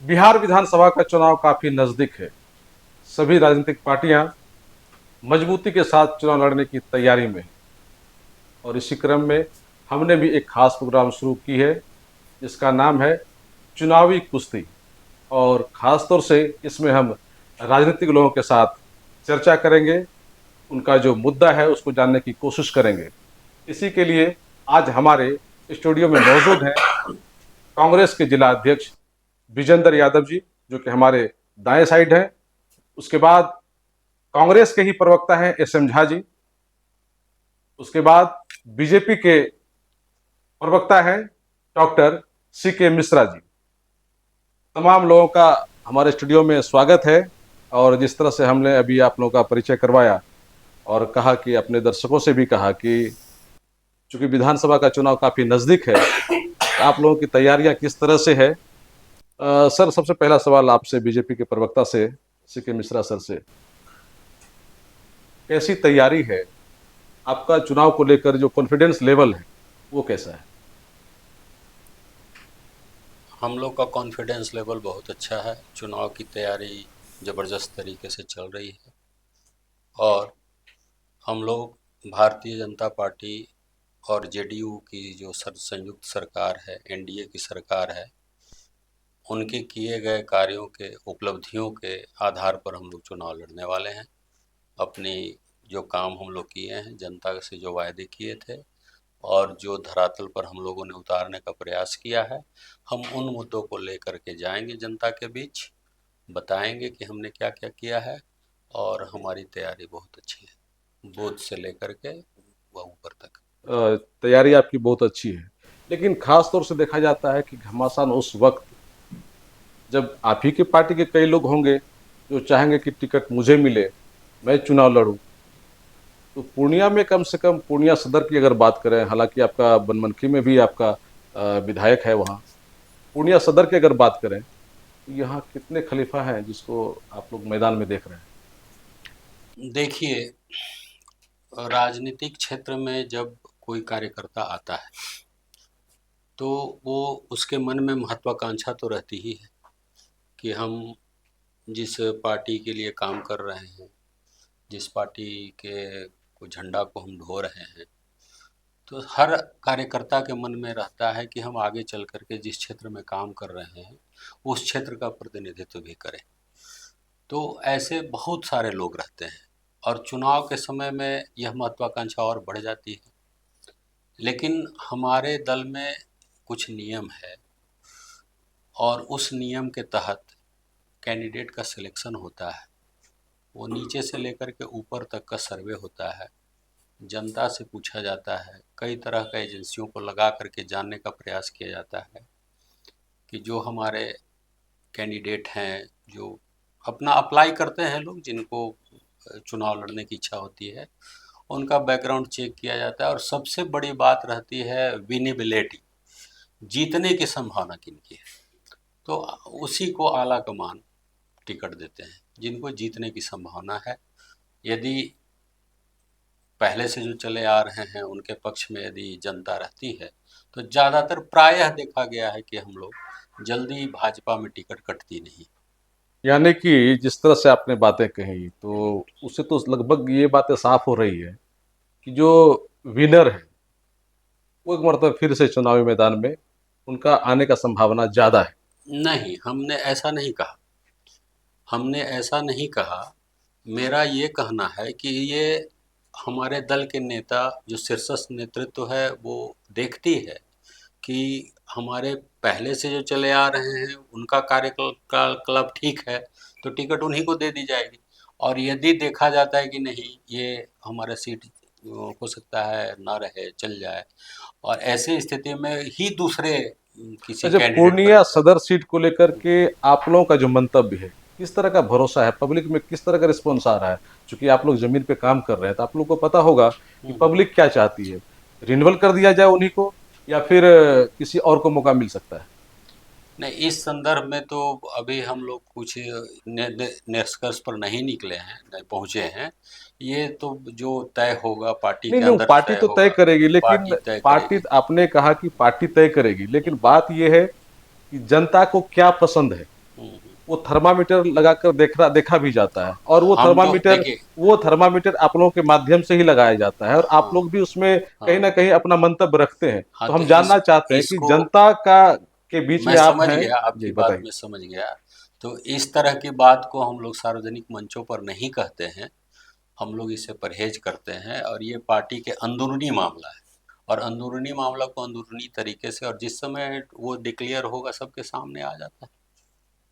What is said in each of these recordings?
बिहार विधानसभा का चुनाव काफी नजदीक है। सभी राजनीतिक पार्टियां मजबूती के साथ चुनाव लड़ने की तैयारी में है और इसी क्रम में हमने भी एक खास प्रोग्राम शुरू की है जिसका नाम है चुनावी कुश्ती। और खास तौर से इसमें हम राजनीतिक लोगों के साथ चर्चा करेंगे, उनका जो मुद्दा है उसको जानने की कोशिश करेंगे। इसी के लिए आज हमारे स्टूडियो में मौजूद हैं कांग्रेस के जिला अध्यक्ष विजेंद्र यादव जी, जो कि हमारे दाएं साइड हैं। उसके बाद कांग्रेस के ही प्रवक्ता हैं एस एम झा जी। उसके बाद बीजेपी के प्रवक्ता हैं डॉक्टर सी के मिश्रा जी। तमाम लोगों का हमारे स्टूडियो में स्वागत है। और जिस तरह से हमने अभी आप लोगों का परिचय करवाया और कहा कि अपने दर्शकों से भी कहा कि चूंकि विधानसभा का चुनाव काफी नजदीक है, तो आप लोगों की तैयारियां किस तरह से है। सर, सबसे पहला सवाल आपसे, बीजेपी के प्रवक्ता से, सी के मिश्रा सर से, कैसी तैयारी है आपका चुनाव को लेकर? जो कॉन्फिडेंस लेवल है वो कैसा है? हम लोग का कॉन्फिडेंस लेवल बहुत अच्छा है। चुनाव की तैयारी ज़बरदस्त तरीके से चल रही है और हम लोग भारतीय जनता पार्टी और जेडीयू की जो संयुक्त सरकार है, एनडीए की सरकार है, उनके किए गए कार्यों के, उपलब्धियों के आधार पर हम लोग चुनाव लड़ने वाले हैं। अपनी जो काम हम लोग किए हैं, जनता से जो वायदे किए थे और जो धरातल पर हम लोगों ने उतारने का प्रयास किया है, हम उन मुद्दों को लेकर के जाएंगे जनता के बीच, बताएंगे कि हमने क्या क्या किया है और हमारी तैयारी बहुत अच्छी है, बूथ से लेकर के वह ऊपर तक। तैयारी आपकी बहुत अच्छी है, लेकिन खास तौर से देखा जाता है कि घमासान उस वक्त जब आप ही की पार्टी के कई लोग होंगे जो चाहेंगे कि टिकट मुझे मिले, मैं चुनाव लड़ूं। तो पूर्णिया में, कम से कम पूर्णिया सदर की अगर बात करें, हालांकि आपका बनमनखी में भी आपका विधायक है वहाँ, पूर्णिया सदर की अगर बात करें तो यहाँ कितने खलीफा हैं जिसको आप लोग मैदान में देख रहे हैं? देखिए, राजनीतिक क्षेत्र में जब कोई कार्यकर्ता आता है तो वो, उसके मन में महत्वाकांक्षा तो रहती ही है कि हम जिस पार्टी के लिए काम कर रहे हैं, जिस पार्टी के को झंडा को हम ढो रहे हैं, तो हर कार्यकर्ता के मन में रहता है कि हम आगे चल कर के जिस क्षेत्र में काम कर रहे हैं उस क्षेत्र का प्रतिनिधित्व भी करें। तो ऐसे बहुत सारे लोग रहते हैं और चुनाव के समय में यह महत्वाकांक्षा और बढ़ जाती है। लेकिन हमारे दल में कुछ नियम है और उस नियम के तहत कैंडिडेट का सिलेक्शन होता है। वो नीचे से लेकर के ऊपर तक का सर्वे होता है, जनता से पूछा जाता है, कई तरह का एजेंसियों को लगा करके जानने का प्रयास किया जाता है कि जो हमारे कैंडिडेट हैं, जो अपना अप्लाई करते हैं, लोग जिनको चुनाव लड़ने की इच्छा होती है, उनका बैकग्राउंड चेक किया जाता है और सबसे बड़ी बात रहती है विनेबिलिटी, जीतने की संभावना किनकी है। तो उसी को आला कमान टिकट देते हैं जिनको जीतने की संभावना है। यदि पहले से जो चले आ रहे हैं उनके पक्ष में यदि जनता रहती है तो ज़्यादातर प्रायः देखा गया है कि हम लोग जल्दी भाजपा में टिकट कटती नहीं। यानी कि जिस तरह से आपने बातें कही, तो उससे तो लगभग ये बातें साफ हो रही है कि जो विनर है वो एक मरतबा फिर से चुनावी मैदान में उनका आने का संभावना ज्यादा है। नहीं, हमने ऐसा नहीं कहा। हमने ऐसा नहीं कहा। मेरा ये कहना है कि ये हमारे दल के नेता, जो शीर्षस्थ नेतृत्व है, वो देखती है कि हमारे पहले से जो चले आ रहे हैं उनका कार्यकलाप ठीक है तो टिकट उन्हीं को दे दी जाएगी। और यदि देखा जाता है कि नहीं, ये हमारा सीट हो सकता है ना रहे, चल जाए, और ऐसे स्थिति में ही दूसरे किसी अच्छा, कैंडिडेट पर। पूर्णिया सदर सीट को लेकर के आप लोगों का जो मंतव्य है, किस तरह का भरोसा है? पब्लिक में किस तरह का रिस्पॉन्स आ रहा है? क्योंकि आप लोग जमीन पे काम कर रहे हैं तो आप लोग को पता होगा कि हम्म। पब्लिक क्या चाहती है। रिन्यूअल कर दिया जाए उन्हीं को, या फिर किसी और को मौका मिल सकता है? नहीं, इस संदर्भ में तो अभी हम लोग कुछ निष्कर्ष पर नहीं निकले हैं, नहीं पहुंचे हैं। ये तो जो तय होगा पार्टी नहीं के नहीं, अंदर पार्टी तय तो तय होगा, करेगी, लेकिन पार्टी तय पार्टी, करेगी। आपने कहा कि पार्टी तय करेगी, लेकिन बात यह है कि जनता को क्या पसंद है। वो थर्मामीटर लगाकर देखा भी जाता है, और हम तो देखिए, वो थर्मामीटर आप लोगों के माध्यम से ही लगाया जाता है, और आप हाँ, लोग भी उसमें कहीं हाँ, ना कहीं अपना मंतव्य रखते हैं। हाँ, तो तो हम इस जानना चाहते हैं कि इसको जनता का के बीच मैं में आप समझ हैं। गया, आपकी जी बात बताइए। मैं समझ गया। तो इस तरह की बात को हम लोग सार्वजनिक मंचों पर नहीं कहते हैं, हम लोग इससे परहेज करते हैं, और ये पार्टी के अंदरूनी मामला है, और अंदरूनी मामला को अंदरूनी तरीके से, और जिस समय वो डिक्लेयर होगा सबके सामने आ जाता है।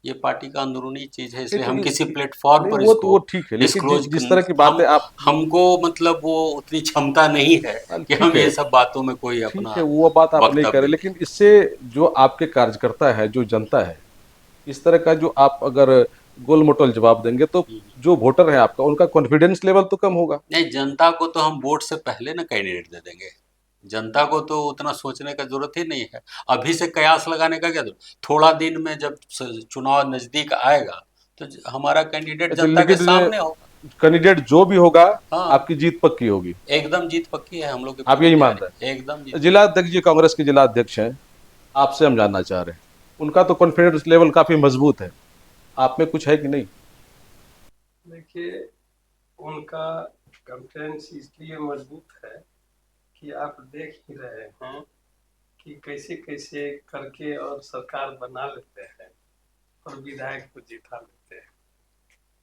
ये पार्टी का अंदरूनी चीज़ है, नहीं इसलिए तो हम किसी प्लेटफॉर्म नहीं, पर वो तो इसको वो ठीक है, लेकिन डिस्क्लोज जिस तरह की हम बातें आप हमको मतलब वो उतनी क्षमता नहीं है कि हम ठीक है, ये सब बातों में कोई ठीक अपना है, वो बात आप नहीं करें, वक्तव्य दें। लेकिन इससे जो आपके कार्यकर्ता है, जो जनता है, इस तरह का जो आप अगर गोल मोटोल जवाब देंगे, तो जो वोटर है आपका, उनका कॉन्फिडेंस लेवल तो कम होगा। नहीं, जनता को तो हम वोट से पहले ना कैंडिडेट दे देंगे। जनता को तो उतना सोचने का जरूरत ही नहीं है। अभी से कयास लगाने का क्या जरूरत? थोड़ा दिन में जब चुनाव नजदीक आएगा तो हमारा कैंडिडेट अच्छा, जनता के लेकिन सामने होगा। कैंडिडेट जो भी होगा, हाँ, आपकी जीत पक्की होगी। एकदम जीत पक्की है, हम लोग की आप पूरी यही मान तैयारी, रहे एकदम जीत हैं। जिला पक्की। अध्यक्ष जी कांग्रेस के जिला अध्यक्ष हैं, आपसे हम जानना चाह रहे हैं, उनका तो कॉन्फिडेंस लेवल काफी मजबूत है, आप में कुछ है कि नहीं? देखिए, उनका कॉन्फिडेंस इसलिए मजबूत है कि आप देख ही रहे हैं कि कैसे कैसे करके और सरकार बना लेते हैं और विधायक को जिता लेते हैं।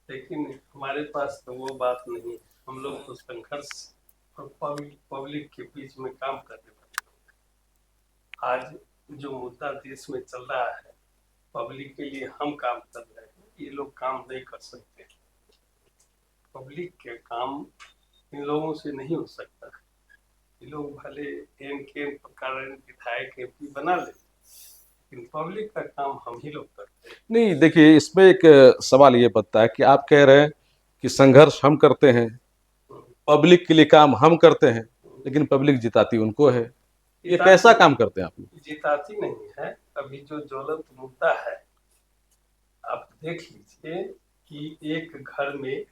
लेकिन हमारे पास तो वो बात नहीं है। हम लोग तो संघर्ष और पब्लिक के बीच में काम करने वाले लोग हैं। आज जो मुद्दा देश में चल रहा है, पब्लिक के लिए हम काम कर रहे हैं, ये लोग काम नहीं कर सकते। पब्लिक के काम इन लोगों से नहीं हो सकता। ये लोग भले एन के प्रकार विधायक एमपी बना ले, लेकिन पब्लिक का काम हम ही लोग करते हैं। नहीं, देखिए, इसमें एक सवाल ये बनता है कि आप कह रहे हैं कि संघर्ष हम करते हैं, पब्लिक के लिए काम हम करते हैं, लेकिन पब्लिक जिताती उनको है। ये कैसा जिताती काम करते हैं आप लोग? जिताती नहीं है। अभी जो ज्वलंत मुद्दा है, आप देख लीजिए कि एक घर में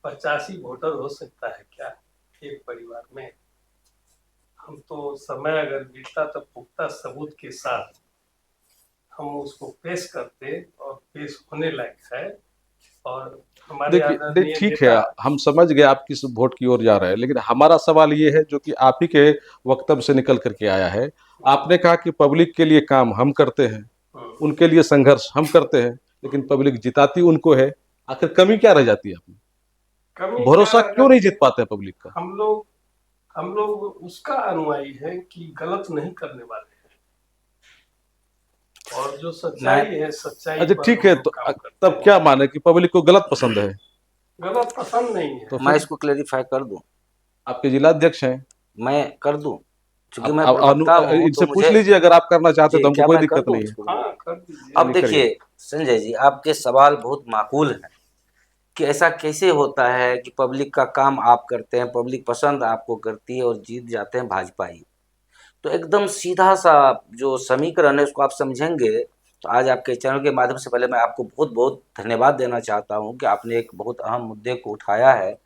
85 वोटर हो सकता है क्या, एक परिवार में? हम तो समय अगर बीतता तो पुख्ता सबूत के साथ हम उसको पेश करते, और पेश होने लायक है। और हमारे आदरणीय ठीक है, नेता, हम समझ गए आप किस वोट की ओर जा रहे हैं, लेकिन हमारा सवाल ये है, जो कि आप ही के वक्तव्य से निकल करके आया है। आपने कहा कि पब्लिक के लिए काम हम करते हैं, उनके लिए संघर्ष हम करते हैं, लेकिन पब्लिक जिताती उनको है। आखिर कमी क्या रह जाती है आप में? कमी क्या भरोसा रह क्यों नहीं जाती जीत है? पाते हैं पब्लिक का? हम लोग उसका अनुयायी है कि गलत नहीं करने वाले हैं, और जो सच्चाई है, सच्चाई अच्छा, पर ठीक हम है, लोग तो काम करते तब हैं। क्या माने कि पब्लिक को गलत पसंद है? गलत पसंद नहीं है। तो मैं फिर इसको क्लेरिफाई कर दूं। आपके जिला अध्यक्ष हैं, मैं कर दूं, क्योंकि आप मैं प्रवक्ता हूं इनसे तो पूछ मुझे। लीजिए, अगर आप करना चाहते हैं जी, तो हमको क्या कोई मैं कर दिक्कत दूं नहीं है। उसको? हाँ, कर दीजिए। अब चलिए, करिए। देखिए संजय जी, आपके सवाल बहुत माकूल है कि ऐसा कैसे होता है कि पब्लिक का काम आप करते हैं, पब्लिक पसंद आपको करती है और जीत जाते हैं भाजपा ही। तो एकदम सीधा सा जो समीकरण है उसको आप समझेंगे तो आज आपके चैनल के माध्यम से पहले मैं आपको बहुत बहुत धन्यवाद देना चाहता हूं कि आपने एक बहुत अहम मुद्दे को उठाया है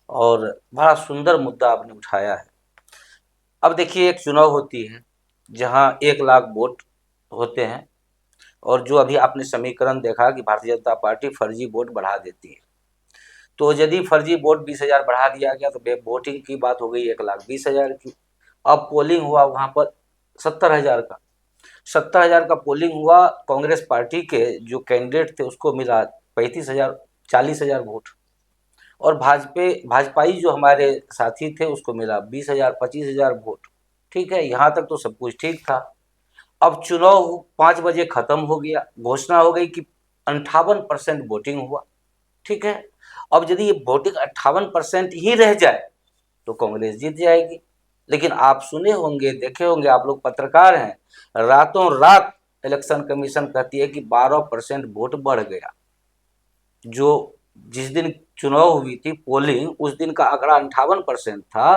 और बड़ा सुंदर मुद्दा आपने उठाया है। अब देखिए, एक चुनाव होती है जहां 1 लाख वोट होते हैं, और जो अभी आपने समीकरण देखा कि भारतीय जनता पार्टी फर्जी वोट बढ़ा देती है, तो यदि फर्जी वोट 20,000 बढ़ा दिया गया तो वोटिंग की बात हो गई 1,20,000 की। अब पोलिंग हुआ वहां पर 70,000 का। 70,000 का पोलिंग हुआ, कांग्रेस पार्टी के जो कैंडिडेट थे उसको मिला 35,000, 40,000 वोट, और भाजपाई जो हमारे साथी थे उसको मिला 20,000, 25,000 वोट। ठीक है, यहाँ तक तो सब कुछ ठीक था। अब चुनाव 5 बजे खत्म हो गया, घोषणा हो गई कि 58% वोटिंग हुआ। ठीक है, अब यदि ये वोटिंग 58% ही रह जाए तो कांग्रेस जीत जाएगी। लेकिन आप सुने होंगे, देखे होंगे, आप लोग पत्रकार हैं, रातों रात इलेक्शन कमीशन कहती है कि 12% वोट बढ़ गया। जो जिस दिन चुनाव हुई थी पोलिंग, उस दिन का आंकड़ा 58% था,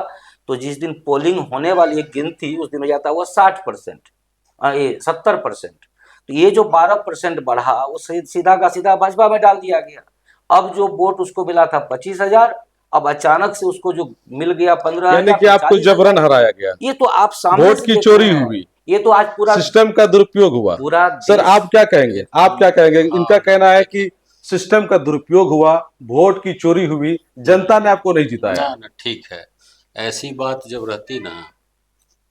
तो जिस दिन पोलिंग होने वाली है गिनती, उस दिन हो जाता हुआ 60%, ये 70%। तो ये जो 12% बढ़ा वो सीधा का सीधा भाजपा में डाल दिया गया। अब जो वोट उसको मिला था 25,000, अब अचानक से उसको जो मिल गया यानी 15,000, कि फिर आपको 40,000। जबरन हराया गया, ये तो आप सामने वोट से की देख चोरी रहे हैं। हुई। ये तो आज पूरा सिस्टम का दुरुपयोग हुआ। पूरा सर देश- आप क्या कहेंगे, आप क्या कहेंगे? इनका हाँ। कहना है कि सिस्टम का दुरुपयोग हुआ, वोट की चोरी हुई, जनता ने आपको नहीं जिताया। ना ठीक है, ऐसी बात जब रहती ना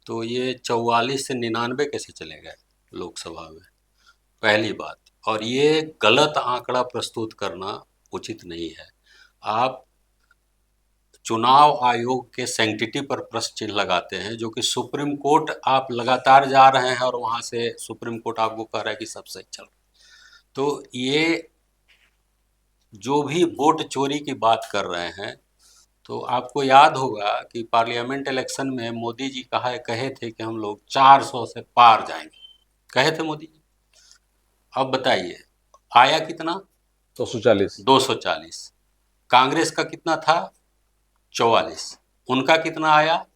तो ये 44 से 99 कैसे चले गए लोकसभा में, पहली बात। और ये गलत आंकड़ा प्रस्तुत करना उचित नहीं है। आप चुनाव आयोग के सैंक्टिटी पर प्रश्न चिन्ह लगाते हैं, जो कि सुप्रीम कोर्ट आप लगातार जा रहे हैं और वहां से सुप्रीम कोर्ट आपको कह रहा है कि सब सही चल रहा है। तो ये जो भी वोट चोरी की बात कर रहे हैं, तो आपको याद होगा कि पार्लियामेंट इलेक्शन में मोदी जी कहे थे कि हम लोग 400 से पार जाएंगे, कहे थे मोदी जी। अब बताइए आया कितना? 240। 240। कांग्रेस का कितना था? 44। उनका कितना आया?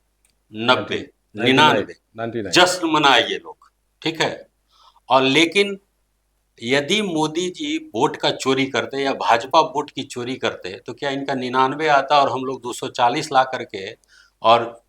90, 99। 99। जश्न मनाए ये लोग, ठीक है। और लेकिन यदि मोदी जी वोट का चोरी करते या भाजपा वोट की चोरी करते तो क्या इनका 99 आता और हम लोग 240 ला करके और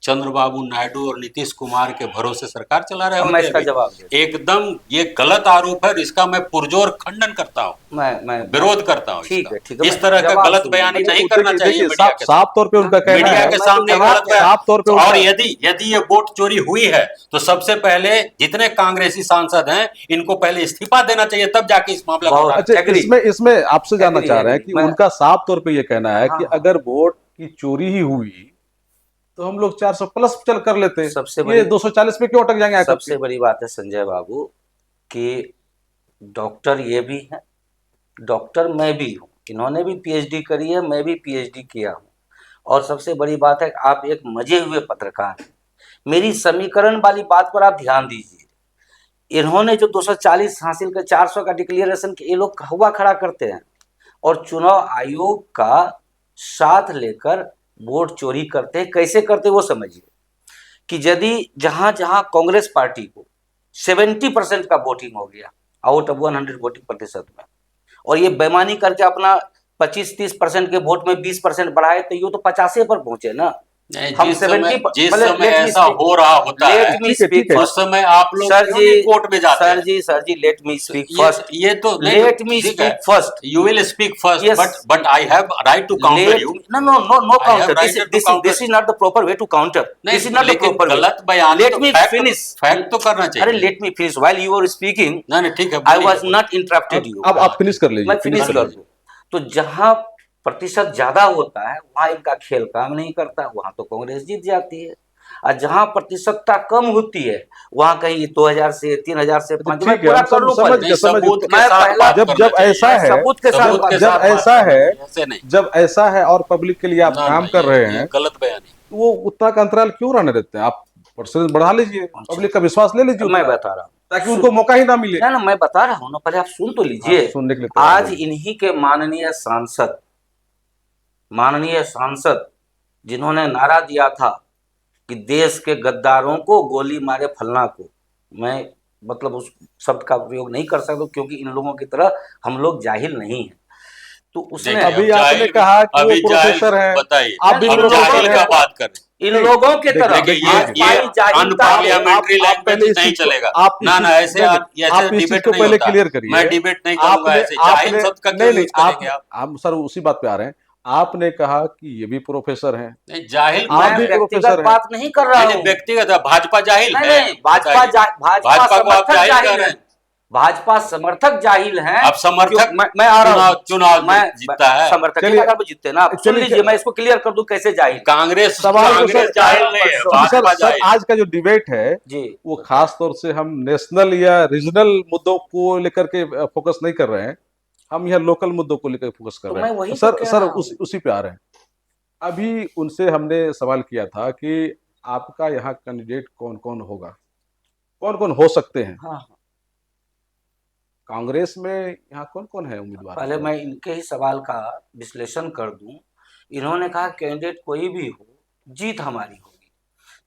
चंद्रबाबू नायडू और नीतीश कुमार के भरोसे सरकार चला रहे अब मैं होते इसका अभी? जवाब देता एकदम ये गलत आरोप है, इसका मैं पुरजोर खंडन करता हूँ, हूं। मैं विरोध करता हूँ ठीक है, इसका। ठीक है, इस मैं तरह का जवाब गलत सुनिए। बयानी अच्छा, नहीं वो करना देखिए- चाहिए देखिए, मीडिया साफ के साफ तौर पे उनका कहना मीडिया है। के मैं तो सामने जवाब गलत दे रहा बयान। साफ तौर पे और उनका- यदि ये वोट चोरी हुई है तो सबसे पहले जितने कांग्रेसी सांसद हैं इनको पहले इस्तीफा देना चाहिए, तब जाके इस मामला को बहुत उठाना। अच्छा, agree। इसमें आपसे जानना Agree, चाह रहे हैं agree। कि मैं- उनका साफ तौर पे ये कहना है कि हाँ। अगर वोट की चोरी ही हुई तो हम लोग 400 प्लस चल कर लेते, सबसे ये बड़ी 240 पे क्यों अटक जाएंगे आकर सबसे बड़ी बात है संजय बाबू कि डॉक्टर ये भी है, डॉक्टर मैं भी हूँ, इन्होंने भी पीएचडी करी है, मैं भी पीएचडी किया हूँ। और सबसे बड़ी बात है आप एक मजे हुए पत्रकार हैं। मेरी समीकरण वाली बात पर आप ध्यान दीजिए। इन्होंने जो 240 हासिल कर 400 का डिक्लेरेशन ये लोग हुआ खड़ा करते हैं और चुनाव आयोग का साथ लेकर वोट चोरी करते हैं। कैसे करते वो समझिए कि यदि जहां जहां कांग्रेस पार्टी को 70% का वोटिंग हो गया आउट ऑफ 100 वोटिंग प्रतिशत में, और ये बेईमानी करके अपना 25-30% के वोट में 20% बढ़ाए, तो ये तो 50 पर पहुंचे ना। नहीं, हम जिस 70 समय ऐसा हो रहा होता है लेट मी ठीक है, स्पीक ठीक है। उस समय आप लोग सर क्यों नहीं कोर्ट में जाते हैं? Sir ji let me speak ये फर्स्ट। ये तो नहीं, लेट मी ठीक है, speak first. You will speak first, Yes. But I have right to counter you. No I have counter. right to counter This is not the proper way to counter. नहीं, This is not the लेकिन proper way. गलत बयान Let तो me finish. Fact तो करना चाहिए। अरे let me finish. While you were speaking, नहीं ठीक है, I बोलिए, was not interrupted you. अब आप फिनिश कर लीजिए, मैं फिनिश कर दूं। तो जहां प्रतिशत ज्यादा होता है वहां इनका खेल काम नहीं करता, वहां तो कांग्रेस जीत जाती है। और जहां प्रतिशतता कम होती है वहां कहीं 2000 से 3000 से 5 ठीक है, पूरा हम कर लूं समझ पहले। गए, समझ सबूत गए। के मैं साथ पहला- बात जब करना चाहिए। ऐसा है, सबूत के साथ सबूत के बात जब साथ करना ऐसा बात है, करना चाहिए, ऐसे नहीं। जब ऐसा है और पब्लिक के लिए आप ना, काम ना, कर रहे ये हैं, गलत बयानी। तो वो उतना का अंतराल क्यों रहने देते हैं? आप परसेंटेज बढ़ा लीजिए, पब्लिक का विश्वास ले लीजिए मैं उतना, बता रहा हूँ ताकि उनको मौका ही ना मिले। ना मैं बता रहा हूँ ना, पहले आप सुन तो आप लीजिए। सुनने के लिए तैयार आज नहीं। इन्हीं के माननीय सांसद जिन्होंने नारा दिया था कि देश के गद्दारों को गोली मारे फलना को, मैं मतलब उस शब्द का प्रयोग नहीं कर सकता क्योंकि इन लोगों की तरह हम लोग जाहिल नहीं हैं। तो उसने देखिए, अभी अब आपने जाहिल- कहा कि वो अभी प्रोफेसर जाहिल- हैं, बताइए, आप भी हम प्रोफेसर जाहिल हैं। का बात करें। इन लोगों के देखिए, तरह देखिए आज पाई ये जाहिलता अनपार्लियामेंट्री आप लैंग्वेज पहले इस नहीं चीज को- चलेगा। आप इस ना चीज- ऐसे नहीं, ऐसे आप इस चीज डिबेट को नहीं पहले होता। क्लियर करिए। मैं डिबेट नहीं करूंगा ऐसे। जाहिल शब्द का क्यों यूज करेंगे आप? हम सर उसी बात पे आ रहे हैं। आपने कहा कि ये भी प्रोफेसर हैं, नहीं, जाहिल आप मैं भी व्यक्तिगत प्रोफेसर हैं। बात नहीं कर रहा नहीं, हूँ। व्यक्तिगत है, भाजपा जाहिल नहीं है। नहीं, भाजपा बताइए। भाजपा भाजपा को आप समर्थक जाहिल कह जाहिल रहे है। हैं। भाजपा समर्थक जाहिल हैं। अब समर्थक मैं आ रहा हूँ। चुनाव मैं जीतता है। समर्थक चलिए, अगर जीतते ना, आप सुन चलिए, लीजिए, मैं इसको क्लियर कर दूं कैसे जाहिल। कांग्रेस सवाल तो कांग्रेस सर- जाहिल नहीं है, सर भाजपा सर जाहिल। आज का जो डिबेट है जी वो खास तौर से हम नेशनल या रीजनल मुद्दों को लेकर के फोकस नहीं कर रहे हैं, हम यहाँ लोकल मुद्दों को लेकर फोकस कर तो रहे मैं हैं। वही सर तो कह सर रहा हूं। उसी पे आ रहे हैं। अभी उनसे हमने सवाल किया था कि आपका यहाँ कैंडिडेट कौन कौन होगा, कौन कौन हो सकते हैं हाँ, कांग्रेस में, यहाँ कौन कौन है उम्मीदवार? पहले मैं इनके ही सवाल का विश्लेषण कर दूं। इन्होंने कहा कैंडिडेट कोई भी हो, जीत हमारी होगी।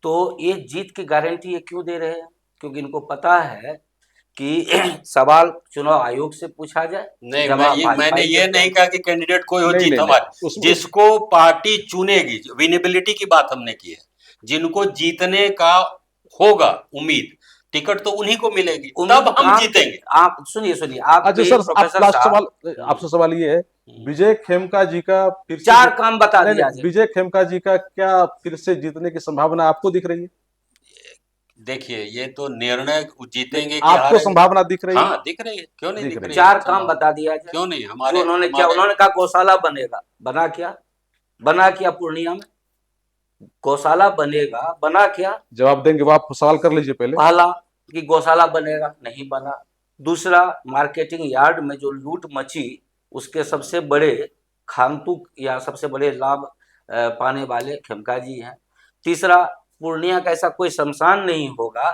तो ये जीत की गारंटी ये क्यों दे रहे हैं? क्योंकि इनको पता है कि सवाल चुनाव आयोग से पूछा जाए। नहीं, जवाब मैंने भाजपा ये ही नहीं कहा कि कैंडिडेट कोई हो, नहीं, जीत नहीं, हमारी। उसमें- जिसको पार्टी चुनेगी, विनेबिलिटी की बात हमने की है, जिनको जीतने का होगा उम्मीद, टिकट तो उन्हीं को मिलेगी, उन्हीं तब को हम आप जीतेंगे। आप सुनिए आप अच्छा भी सर, प्रोफेसर लास्ट साहब, सवाल आपसे सवाल ये है, विजय खेमका जी का फिर से 4 काम बता नहीं दिया नहीं, जाए। विजय खेमका जी का क्या फिर से जीतने की संभावना आपको दिख रही है? देखिए, ये तो निर्णय जीतेंगे कि आपको हारेंगे। संभावना दिख रही है? हाँ, दिख रही है, क्यों नहीं दिख दिख रही रही है। है 4 काम संभावना? बता दिया जाए। क्यों नहीं? जो हमारे उन्होंने क्या, हमारे उन्होंने कहा गौशाला बनेगा, बना क्या? बना क्या पूर्णिया में? गौशाला बनेगा, बना क्या? जवाब देंगे वो, आप सवाल कर लीजिए पहले। पहला कि गौशाला बनेगा, नहीं बना। दूसरा, मार्केटिंग यार्ड में जो लूट मची, उसके सबसे बड़े खांतुक या सबसे बड़े लाभ पाने वाले खेमका जी हैं। तीसरा, पूर्णिया का ऐसा कोई शमशान नहीं होगा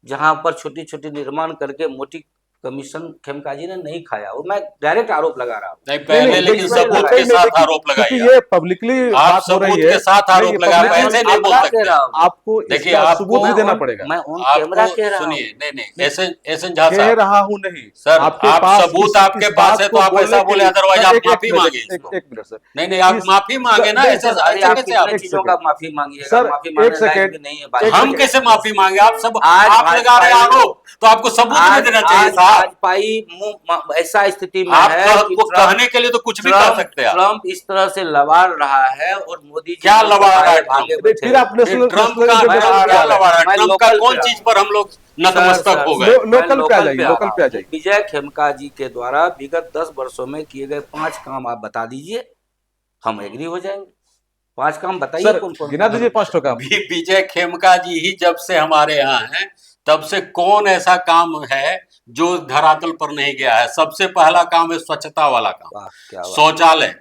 जहां पर छोटी छोटी निर्माण करके मोटी कमीशन खेमका जी ने नहीं खाया। वो मैं डायरेक्ट आरोप लगा रहा हूँ। नहीं, नहीं पहले नहीं, लेकिन देखिए, सबूत नहीं के नहीं, साथ देखिए, आरोप क्योंकि लगाइए। ये पब्लिकली आप बात हो रही सबूत है। के साथ नहीं, आरोप ये लगाए, publicly ऐसे नहीं आप बोल बात सकते। कह रहा हूँ। आपको देखिए, इसका आपको सबूत भी देना पड़ेगा। मैं ऑन कैमरा आपको कह रहा हूँ। सुनिए, नहीं एसएन झा कह साहब, रहा हूँ नहीं सर आपके आप पास सबूत आपके इस पास बात है तो को आप बोलने ऐसा के बोले, लिए अदरवाइज सर, आप माफी मांगे। एक मिनट सर। नहीं आप माफी मांगे ना, नहीं ऐसे सर, ऐसे अरे आप कैसे कितने आप? चीजों का माफी मांगिएगा? सर, माफी एक मांगने लायक सेकंड, भी नहीं है भाई। हम कैसे माफी मांगे? आप सब आज आप लगा रहे भाजपा आरोप, तो आपको सबूत में देना चाहिए साहब। भाजपाई मुंह ऐसा स्थिति में आप है कि कहने के लिए तो कुछ भी कह सकते हैं आप। ट्रम्प इस तरह से लबाड़ रहा है और मोदी जी क्या मुंह लबाड़ रहा है छुपाए भागे ट्रम्प? बैठे फिर आप हुए हैं। नेशनल ट्रम्प नेशनलिज्म पे का आ क्या रहे हैं। लबाड़ है? मैं ट्रम्प का लोकल कौन पे चीज पर हम लोग नतमस्तक सर, हो सर, गए? मैं लोकल पे आ जाइए, आ लोकल रहा पे आ हूँ। जाइए। विजय खेमका जी के द्वारा विगत 10 वर्षों में किए गए 5 काम आप बता दीजिए, हम एग्री हो जाएंगे। 5 काम बताइए, सर कौन कौन गिना दीजिए 5 काम। विजय खेमका जी ही जब से हमारे यहाँ हैं, तब से कौन ऐसा काम है जो धरातल पर नहीं गया है? सबसे पहला काम है स्वच्छता वाला काम। वाह, क्या बात।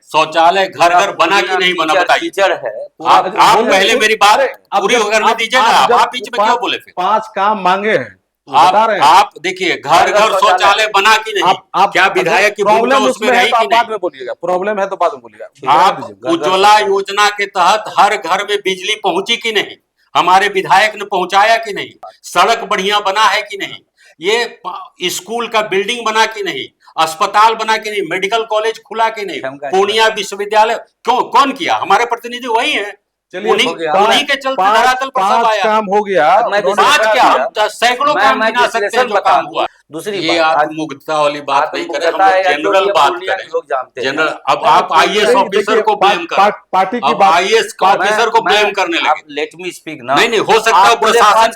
शौचालय घर घर बना कि नहीं बना, बताइए। कीचड़ है आप पहले मेरी बात पूरी करने दीजिए ना, आप बीच में क्यों बोले? फिर 5 काम मांगे हैं, बता रहे हैं। आप देखिए, घर घर शौचालय बना कि नहीं? क्या विधायक की भूमिका प्रॉब्लम उसमें उसमें है रही तो कि आप बाद नहीं? में बोलिएगा, प्रॉब्लम है तो बाद में बोलिएगा। आप उज्ज्वला योजना के तहत हर घर में बिजली पहुंची कि नहीं? हमारे विधायक ने पहुंचाया कि नहीं? सड़क बढ़िया बना है कि नहीं? ये स्कूल का बिल्डिंग बना कि नहीं? अस्पताल बना कि नहीं? मेडिकल कॉलेज खुला कि नहीं? पूर्णिया विश्वविद्यालय कौन किया? हमारे प्रतिनिधि वही है। चलिए, उन्हीं के चलते धरातल पर सब 5 आया। काम हो गया। मैं उन्होंने 5 बता क्या, दिया। हम सैकड़ों काम गिना सकते हैं जो काम हुआ। दूसरी ये बात, आत्ममुग्धता वाली बात नहीं करें, हम आत्ममुग्धता है लोग या जो जनरल ये बात पूर्णिया के करें। लोग जानते हैं। जनरल, अब आप आईएएस नहीं, ऑफिसर देखिए, को ब्लेम कर, पार्टी की अब बात, आईएएस ऑफिसर को ब्लेम करने लगे। लेट मी स्पीक ना। नहीं हो सकता है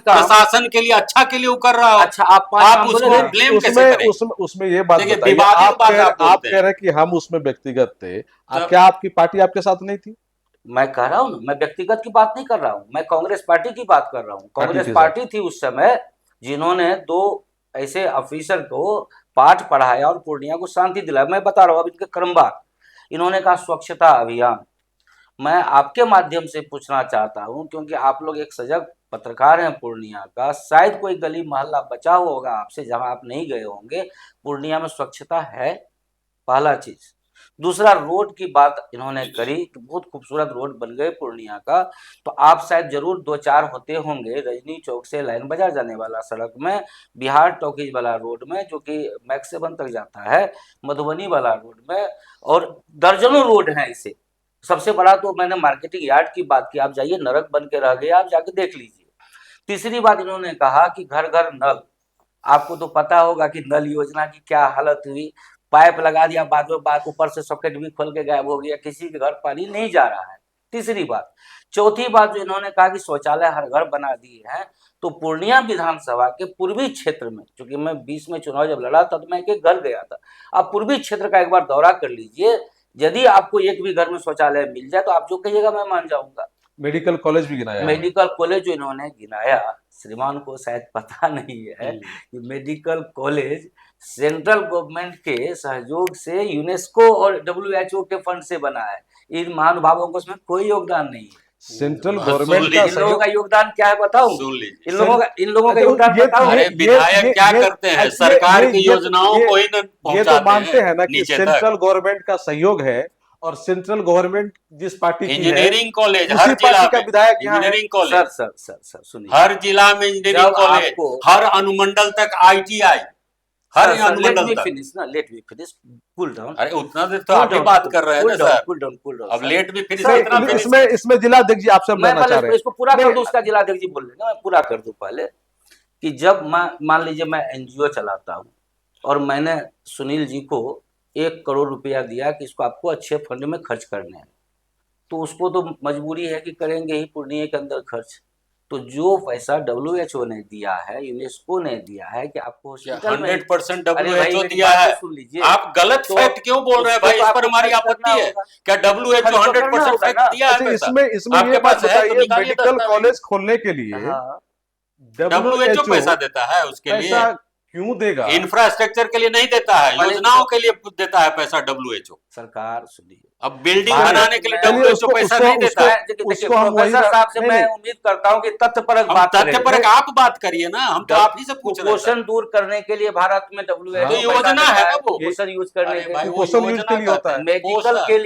प्रशासन के लिए अच्छा के लिए वो कर रहा हो। अच्छा, आप 5 आप काम बोले उसको ना। ब्लेम कैसे करें? उसमें ये बात देखिए, बताइए, विवादित आप बात आप बोलते कह रहे हैं कि हम उसमें व्यक्तिगत थे। तब- क्या आपकी पार्टी आपके साथ नहीं थी? मैं कह रहा हूँ ना, मैं व्यक्तिगत की बात नहीं कर रहा हूँ, मैं कांग्रेस पार्टी की बात कर रहा हूँ। कांग्रेस पार्टी थी उस समय जिन्होंने 2 ऐसे ऑफिसर को पाठ पढ़ाया और पूर्णिया को शांति दिलाया। मैं बता रहा हूँ, अब इनके क्रमवार इन्होंने कहा स्वच्छता अभियान। मैं आपके माध्यम से पूछना चाहता हूं, क्योंकि आप लोग एक सजग पत्रकार हैं पूर्णिया का, शायद कोई गली मोहल्ला बचा हुआ होगा आपसे जहां आप नहीं गए होंगे। पूर्णिया में स्वच्छता है? पहला चीज। दूसरा, रोड की बात इन्होंने करी कि बहुत खूबसूरत रोड बन गए पूर्णिया का, तो आप शायद जरूर 2-4 होते होंगे रजनी चौक से लाइन बाजार जाने वाला सड़क में, बिहार टॉकीज वाला रोड में जो कि मैक्स 7 तक जाता है, मधुबनी वाला रोड में, और दर्जनों रोड हैं इसे। सबसे बड़ा तो मैंने मार्केटिंग यार्ड की बात की, आप जाइए, नरक बन के रह गए, आप जाके देख लीजिए। तीसरी बात इन्होंने कहा कि घर घर नल। आपको तो पता होगा कि नल योजना की क्या हालत हुई, पाइप लगा दिया, बाद में बात ऊपर से सॉकेट भी खोल के गायब हो गया, किसी के घर पानी नहीं जा रहा है। तीसरी बात। चौथी बात जो इन्होंने कहा कि शौचालय हर घर बना दिए हैं, तो पूर्णिया विधानसभा के पूर्वी क्षेत्र में, क्योंकि मैं 20 में चुनाव जब लड़ा था तो मैं एक घर गया था, आप पूर्वी क्षेत्र का एक बार दौरा कर लीजिए, यदि आपको एक भी घर में शौचालय मिल जाए तो आप जो कहिएगा मैं मान जाऊंगा। मेडिकल कॉलेज भी गिनाया। मेडिकल कॉलेज जो इन्होंने गिनाया, श्रीमान को शायद पता नहीं है कि मेडिकल कॉलेज सेंट्रल गवर्नमेंट के सहयोग से यूनेस्को और WHO के फंड से बना है। इन महानुभावों को उसमें कोई योगदान नहीं है। सेंट्रल गवर्नमेंट इन लोगों का योगदान क्या है बताऊं? सुन लीजिए, इन लोगों का योगदान बताऊं? अरे विधायक क्या करते हैं? सरकार की योजनाओं को ही ये पहुंचाते तो मानते हैं ना कि नीचे सेंट्रल गवर्नमेंट का सहयोग है, और सेंट्रल गवर्नमेंट जिस पार्टी की है, इंजीनियरिंग कॉलेज उसी हर जिला पार्टी का में, विधायक यहाँ है। इंजीनियरिंग कॉलेज सर सुनिए, हर जिला में इंजीनियरिंग जब कॉलेज, आपको- हर अनुमंडल तक ITI, हर अनुमंडल तक। Let me finish, cool down. अरे उतना देर तो आप ही बात कर रहे हैं ना सर। Cool down. अब लेट भी फिनिश, सर, कितना फिनिश? इसमें जिलाध्यक्ष जी आपसे मैं लेना चाह पहले रहे हैं। इसको पूरा कर नहीं, दूं, उसका जिलाध्यक्ष जी बोल रहे हैं, मैं पूरा कर दूं पहले। कि जब मान लीजिए मैं एनजीओ चलाता हूँ और मैंने सुनील जी को 1 करोड़ रुपया दिया कि इसको आपको अच्छे फंड में खर्च करने हैं, तो उसको तो मजबूरी है कि करेंगे ही पूर्णिया के अंदर खर्च। तो जो पैसा WHO ने दिया है, यूनेस्को ने दिया है कि आपको हॉस्पिटल में 100% अरे भाई WHO मेरी दिया बात है। तो सुन लीजिए। आप गलत तो फैक्ट क्यों बोल रहे हैं उसको भाई? तो इस पर आपको हमारी खर्च करना आपत्ति है। होगा। क्या खर्च WHO तो करना 100% होगा फैक्ट ना। दिया है अच्छा, पैसा? इसमें ये आपके बात पास है तो बताइए, निकालिए मेडिकल दस्तावेज। कॉलेज खोलने के लिए हाँ, WHO WHO पैसा देता है उसके लिए, पैसा क्यों देगा? इंफ्रास्ट्रक्चर के लिए नहीं देता है, पहले योजनाओं तो के लिए देता है पैसा WHO। सरकार सुनिए। अब बिल्डिंग भारत बनाने के लिए में- चलिए WHO पैसा नहीं देता है। देखिए उसको हम वही प्रोफेसर साहब से नहीं, मैं नहीं, उम्मीद करता हूँ कि तथ्यपरक हम बात तथ्य पर करेंगे। आप बात करिए ना, हम तो आप ही से पूछ रहे थे। कुपोषण दूर करने के लिए भारत में WHO तो योजना है ना वो। कुपोषण यूज करने अरे के भाई लिए, वो कुपोषण यूज योजना के लिए कहते होता हैं, है। मेडिकल के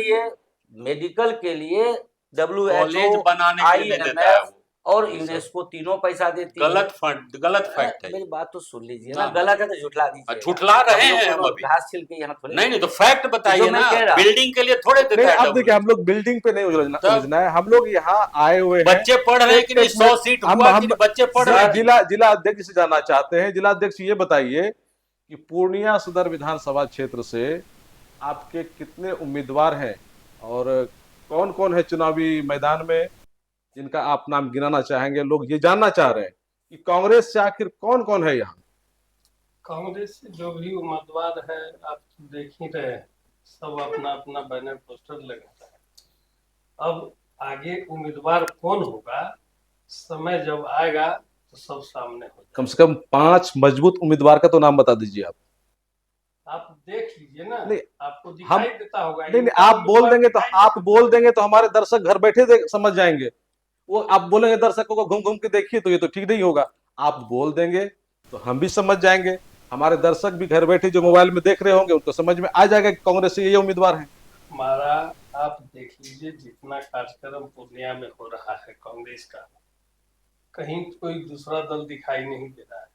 लिए कॉलेज WHO, बनाने के लिए देता है IMF वो। और ये सब यूनेस्को तीनों पैसा देती है। गलत फैक्ट है ये। मेरी बात तो सुन लीजिए ना, ना, गलत है तो झुठला दीजिए। झुठला रहे हैं हम अभी। घास छिल के यहाँ थोड़ी। नहीं तो फैक्ट बताइए जो मैं ना, कह रहा हूँ। बिल्डिंग के लिए थोड़े देता नहीं, है अब देखिए हम WHO। लोग बिल्डिंग पे नहीं उलझना तब उलझना है, हम लोग यहाँ आए हुए हैं। बच्चे पढ़ रहे हैं कि नहीं? 100 सीट हुआ कि नहीं? बच्चे पढ़ रहे हैं कि जिला अध्यक्ष से जानना चाहते हैं। जिला अध्यक्ष ये बताइए कि पूर्णिया सदर विधानसभा क्षेत्र से आपके कितने उम्मीदवार हैं और कौन कौन है चुनावी मैदान में, जिनका आप नाम गिनाना चाहेंगे? लोग ये जानना चाह रहे हैं कि कांग्रेस से आखिर कौन कौन है यहाँ। कांग्रेस से जो भी उम्मीदवार है आप देख ही रहे हैं, सब अपना अपना बैनर पोस्टर लगाता है। अब आगे उम्मीदवार कौन होगा, समय जब आएगा तो सब सामने हो जाएगा। कम से कम 5 मजबूत उम्मीदवार का तो नाम बता दीजिए आप। आप देख लीजिए ना, नहीं, आपको दिखाई देता होगा। नहीं, आप बोल देंगे तो हमारे दर्शक घर बैठे समझ जाएंगे। वो आप बोलेंगे दर्शकों को घूम घूम के देखिए, तो ये तो ठीक नहीं होगा। आप बोल देंगे तो हम भी समझ जाएंगे, हमारे दर्शक भी घर बैठे जो मोबाइल में देख रहे होंगे उनको समझ में आ जाएगा कि कांग्रेस से ये उम्मीदवार है। हमारा आप देख लीजिए, जितना कार्यक्रम पूर्णिया में हो रहा है कांग्रेस का, कहीं कोई दूसरा दल दिखाई नहीं दे रहा है।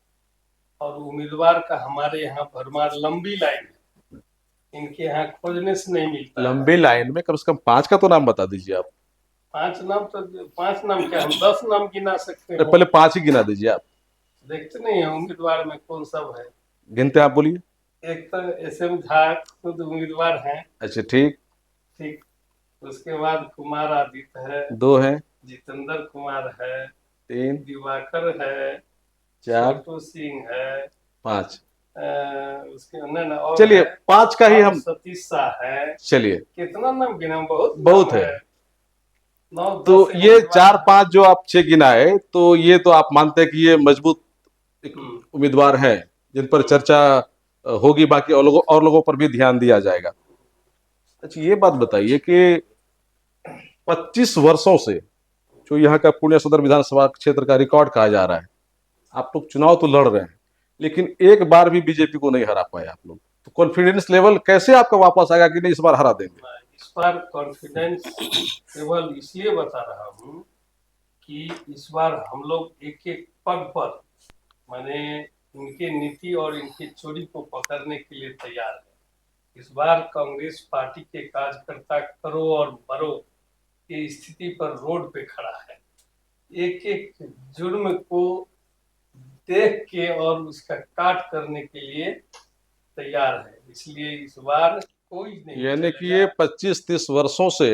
और उम्मीदवार का हमारे यहाँ भरमार लंबी लाइन है, इनके यहाँ खोजने से नहीं मिलता। लंबी लाइन में कम से कम 5 का तो नाम बता दीजिए आप। 5 नाम तो 5 नाम क्या, हम 10 नाम गिना सकते हैं। पहले 5 ही गिना दीजिए आप। देखते नहीं है उम्मीदवार में कौन सब है। गिनते आप बोलिए। एक तो SM झा खुद उम्मीदवार हैं। अच्छा, ठीक। उसके बाद कुमार आदित्य है, 2 है, जितेंद्र कुमार है, 3, दिवाकर है, 4, छोटू सिंह है, 5। उसके अंदर और चलिए 5 का ही हम, सतीश शाह है। चलिए कितना नाम गिना, बहुत बहुत नाम है। 9-10 तो ये उम्मीदवार 4-5 जो आप 6 गिनाए, तो ये तो आप मानते हैं कि ये मजबूत एक उम्मीदवार हैं जिन पर चर्चा होगी, बाकी और लोगों पर भी ध्यान दिया जाएगा। अच्छा, ये बात बताइए कि 25 वर्षों से जो यहाँ का पूर्णिया सदर विधानसभा क्षेत्र का रिकॉर्ड कहा जा रहा है, आप लोग चुनाव तो लड़ रहे हैं लेकिन एक बार भी बीजेपी को नहीं हरा पाए आप लोग, तो कॉन्फिडेंस लेवल कैसे आपका वापस आएगा कि नहीं इस बार हरा देंगे? इस बार कॉन्फिडेंस लेवल इसलिए बता रहा हूँ कि इस बार हम लोग एक एक पग पर, माने इनके नीति और इनकी चोरी को पकड़ने के लिए तैयार है। इस बार कांग्रेस पार्टी के कार्यकर्ता करो और मरो की स्थिति पर रोड पे खड़ा है। एक एक जुर्म को देख के और उसका काट करने के लिए तैयार है, इसलिए इस बार कोई नहीं। यानी कि ये 25-30 वर्षों से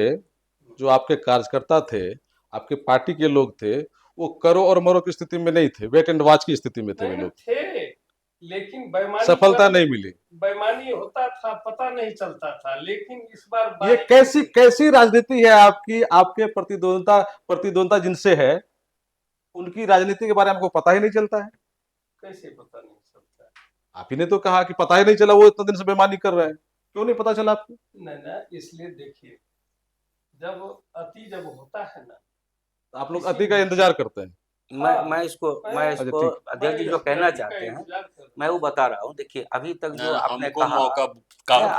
जो आपके कार्यकर्ता थे, आपके पार्टी के लोग थे, वो करो और मरो की स्थिति में नहीं थे, वेट एंड वॉच की स्थिति में थे वे लोग। थे, लेकिन बेईमानी, सफलता नहीं मिली। बेईमानी होता था, पता नहीं चलता था। लेकिन इस बार ये कैसी राजनीति है आपकी? आपके प्रतिद्वंदा जिनसे है उनकी राजनीति के बारे में आपको पता ही नहीं चलता है? कैसे पता नहीं चलता है? आप ही ने तो कहा कि पता ही नहीं चला, वो इतने दिन से बेईमानी कर रहे हैं, क्यों नहीं पता चला आपको? नहीं, इसलिए देखिए, जब होता है ना, आप लोग अति का इंतजार करते हैं। मैं इसको अध्यक्ष जी जो कहना चाहते हैं मैं वो बता रहा हूँ। देखिए अभी तक जो आपने कहा, मौका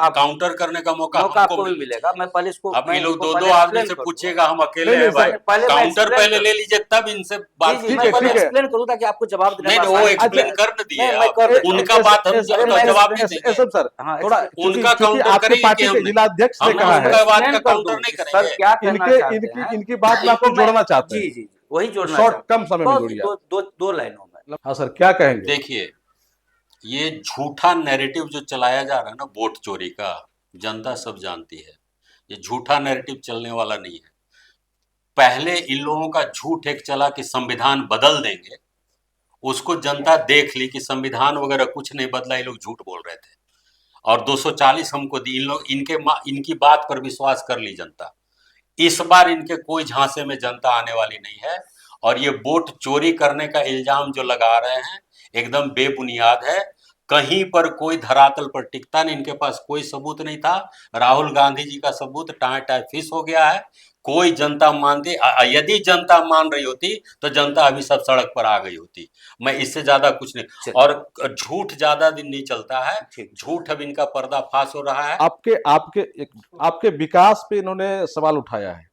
काउंटर करने का मौका आपको भी मिलेगा। मैं पहले इसको, अब ये लोग 2-2 आदमी से पूछेगा, हम अकेले हैं भाई, काउंटर पहले ले लीजिए तब इनसे बात कीजिए। एक्सप्लेन करूँ ताकि आपको जवाब देना। नहीं, वो एक्सप्लेन कर न दिए, उनका बात हम जवाब नहीं देंगे सर। थोड़ा उनका काउंटर आपकी पार्टी के जिला अध्यक्ष ने कहा है, उनका बात का काउंटर नहीं सर। क्या इनकी बात में आपको जोड़ना चाहते हैं। जी, वही जोड़ना शॉर्ट कम समय में जोड़िए। दो लाइनों में हाँ सर, क्या कहेंगे? देखिए, ये झूठा नैरेटिव जो चलाया जा रहा है ना वोट चोरी का, जनता सब जानती है। ये झूठा नैरेटिव चलने वाला नहीं है। पहले इन लोगों का झूठ एक चला कि संविधान बदल देंगे, उसको जनता देख ली कि संविधान वगैरह कुछ नहीं बदला, ये लोग झूठ बोल रहे थे। और 240 हमको दी, इन लोग इनकी बात पर विश्वास कर ली जनता। इस बार इनके कोई झांसे में जनता आने वाली नहीं है। और ये वोट चोरी करने का इल्जाम जो लगा रहे हैं एकदम बेबुनियाद है। कहीं पर कोई धरातल पर टिकता नहीं, इनके पास कोई सबूत नहीं था। राहुल गांधी जी का सबूत टाए टाए फिस हो गया है। कोई जनता मानती, यदि जनता मान रही होती तो जनता अभी सब सड़क पर आ गई होती। मैं इससे ज्यादा कुछ नहीं। चलिए। और झूठ ज्यादा दिन नहीं चलता है। ठीक। झूठ अब इनका पर्दाफाश हो रहा है। आपके विकास पे इन्होंने सवाल उठाया है,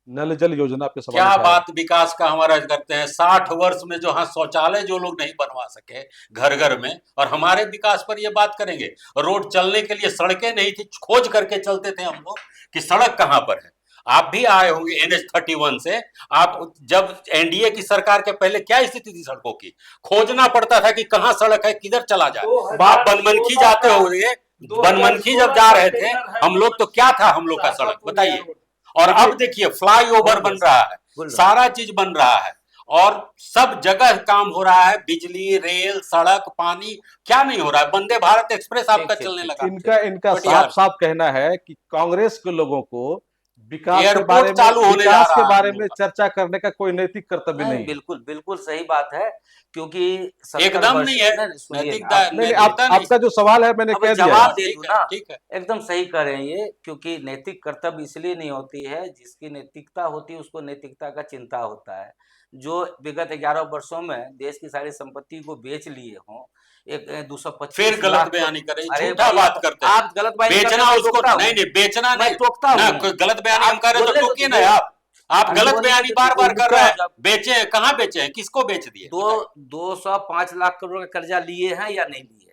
नल जल योजना पे सवाल क्या उठाया है। बात विकास का हमारा करते हैं? 60 वर्ष में जो हाँ शौचालय जो लोग नहीं बनवा सके घर घर में, और हमारे विकास पर ये बात करेंगे? रोड चलने के लिए सड़कें नहीं थी, खोज करके चलते थे हम लोग कि सड़क कहाँ पर है। आप भी आए होंगे NH-31 से। आप जब एनडीए की सरकार के पहले क्या स्थिति थी सड़कों की? खोजना पड़ता था कि कहाँ सड़क है, किधर चला जाए। आप बनमनखी जाते होंगे, बनमनखी जब जा रहे थे हम लोग तो क्या था हम लोग का सड़क, बताइए। और अब देखिए फ्लाईओवर बन रहा है, सारा चीज बन रहा है, और सब जगह काम हो रहा है। बिजली, रेल, सड़क, पानी, क्या नहीं हो रहा है? वंदे भारत एक्सप्रेस आपका चलने लगा। इनका कटिहार साफ साफ कहना है कि कांग्रेस के लोगों को विकास के एयरपोर्ट बारे में चालू होने जा विकास रहा के है बारे हम में लोग का। चर्चा करने का कोई नैतिक कर्तव्य नहीं है। बिल्कुल बिल्कुल सही बात है, क्योंकि 70 एकदम वर्ष नहीं है। नहीं, सुनिए ना, नैतिकता नहीं, नैतिकता नहीं। आपका जो सवाल है मैंने अब कह दिया जवाब है। दे ठीक दूं है, ना। ठीक है। एकदम सही कह रहे हैं ये, क्योंकि नैतिक कर्तव्य इसलिए नहीं होती है, जिसकी नैतिकता होती है उसको नैतिकता का चिंता होता है। जो विगत 11 वर्षों में देश की सारी संपत्ति को बेच लिए हों, एक 225 फिर गलत लाख बयानी करें, अरे झूठा भाई, बात करते हैं। आप गलत बयानी करते बेचना हैं, मैं उसको टोकता हूं। नहीं नहीं, बेचना मैं नहीं टोकता ना, हूं। कोई गलत बयानी हम आप कर रहे हैं तो बोलने टोकिए दो, ना आप गलत बोलने बयानी दो, बार बार कर रहे हैं। जब बेचे कहाँ बेचे हैं, किसको बेच दिए? दो बताइए। 205 लाख करोड़ का कर्जा लिए हैं या नहीं लिए?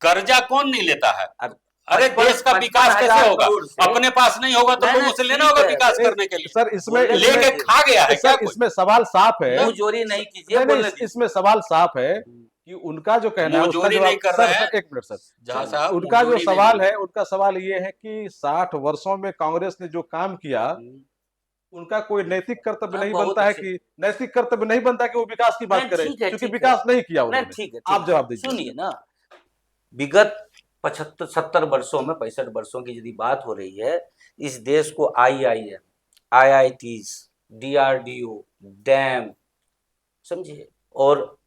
कर्जा कौन नहीं लेता है? अब अरे 55 देश का विकास कैसे 55,000 होगा? करोड़ से अपने पास नहीं होगा तो नहीं, लोगों नहीं, से लेना ठीक होगा है। विकास नहीं, करने के लिए। सर इसमें बोलने लेके दीजिए। खा गया है क्या सर कोई? इसमें सवाल साफ है। मुंहजोरी नहीं कीजिए, नहीं, बोलने नहीं, दीजिए। इसमें सवाल साफ है कि उनका जो कहना है उसका मुंहजोरी जवाब नहीं कर सर रहे हैं। सर एक मिनट सर। जहाँ साहब उनका जो मुंहजोरी नहीं सवाल बोल है, रहे। उनका सवाल ये है कि 60 वर्षों में कांग्रेस ने जो काम किया उनका कोई नैतिक कर्तव्य नहीं बहुत बनता है अच्छे। कि नैतिक कर्तव्य नहीं बनता कि वो विकास की बात नहीं, करे, ठीक है, क्योंकि ठीक विकास है। नहीं किया नहीं, उन्होंने। ठीक है, आप जवाब दीजिए। सुनिए ना, विगत 70 वर्षों में 65 वर्षों की यदि बात हो रही है, इस देश को IIM, IITs, DRDO, डैम, समझिए, और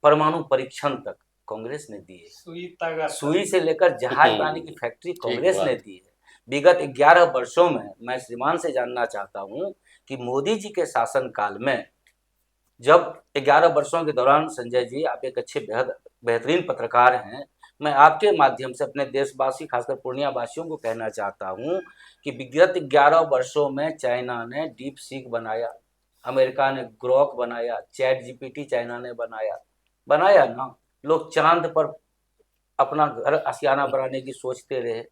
परमाणु परीक्षण तक कांग्रेस ने दिए। सुई तागा सुई से लेकर जहाज बनाने की फैक्ट्री कांग्रेस बात। ने दी है। विगत 11 वर्षों में मैं श्रीमान से जानना चाहता हूं कि मोदी जी के शासनकाल में, जब 11 वर्षों के दौरान, संजय जी आप एक अच्छे बेहतरीन पत्रकार हैं, मैं आपके माध्यम से अपने देशवासी खासकर पूर्णिया वासियों को कहना चाहता हूं कि विगत 11 वर्षों में चाइना ने डीप सीक बनाया, अमेरिका ने ग्रोक बनाया, चैट जीपीटी चाइना ने बनाया ना। लोग चांद पर अपना घर आशियाना बनाने की सोचते रहे।